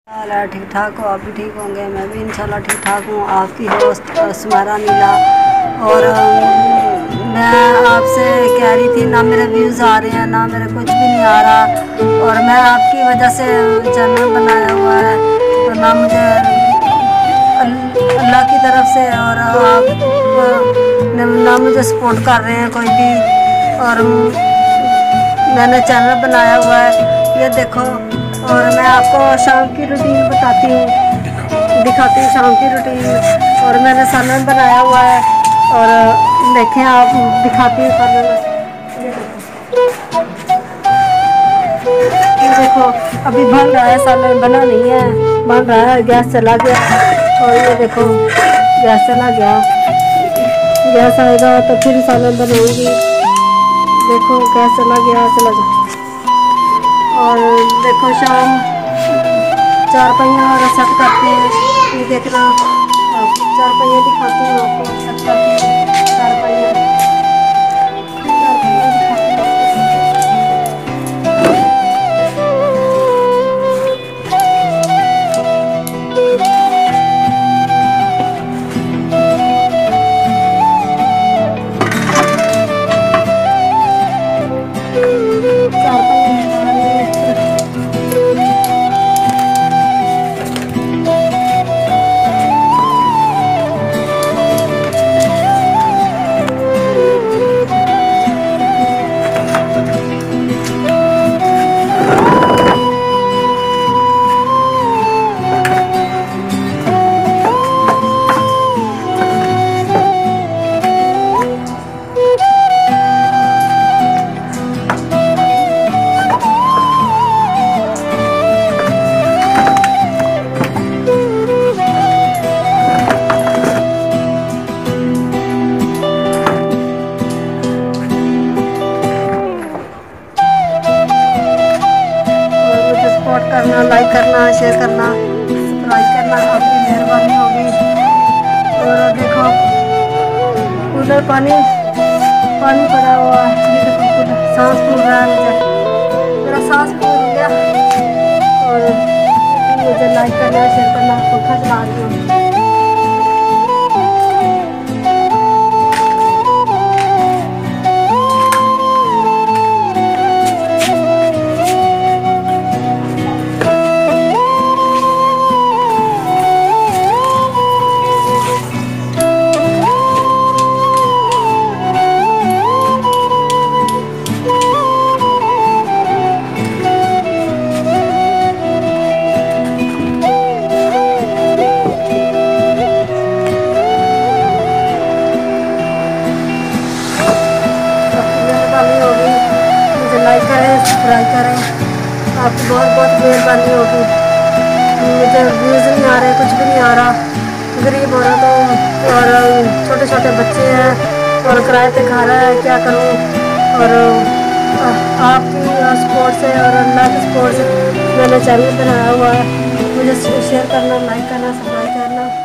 हाल है, ठीक ठाक हो? आप भी ठीक होंगे, मैं भी इंशाल्लाह ठीक ठाक हूँ। आपकी होस्ट सुमेरा नीला। और मैं आपसे कह रही थी, ना मेरे व्यूज़ आ रहे हैं, ना मेरे कुछ भी नहीं आ रहा। और मैं आपकी वजह से चैनल बनाया हुआ है, तो ना मुझे अल्लाह की तरफ से और आप ना मुझे सपोर्ट कर रहे हैं कोई भी। और मैंने चैनल बनाया हुआ है, ये देखो। और मैं आपको शाम की रूटीन बताती हूँ, दिखाती हूँ शाम की रूटीन। और मैंने सालन बनाया हुआ है, और देखें आप, दिखाती हूँ सालन। ये देखो, अभी बन रहा है सालन, बना नहीं है, बन रहा है। गैस चला गया, और ये देखो गैस चला गया। गैस आएगा तो फिर सालन बनाऊंगी। देखो गैस चला गया, चला जा। और देखो शाम 4 पहिया और सेट करते हैं, ये देखना। 4 पहिया दिखाती हूँ आपको, सेट करती हूँ 4 पहिया। 4 पहिया दिखाती हूँ आपको। 4 पहिया करना, लाइक करना, शेयर करना, सब्सक्राइब करना, आपकी मेहरबानी होगी। और देखो कूलर पानी पड़ा हुआ है, ये देखो कूलर, सांस फूल रहा है मुझे, मेरा सांस फूल गया। और मुझे लाइक करना, शेयर करना, पंखा चला रही हूँ। लाइक करें, सब्सक्राइब करें, आपकी बहुत बहुत मेहरबानी होगी। मुझे व्यूज़ नहीं आ रहे, कुछ भी नहीं आ रहा, गरीब हो रहा तो। और छोटे छोटे बच्चे हैं, और किराए पे खा रहा है, क्या करूँ। और आपकी सपोर्ट से और अल्लाह की सपोर्ट से मैंने चैनल बनाया हुआ है। मुझे शेयर करना, लाइक करना, सब्सक्राइब करना।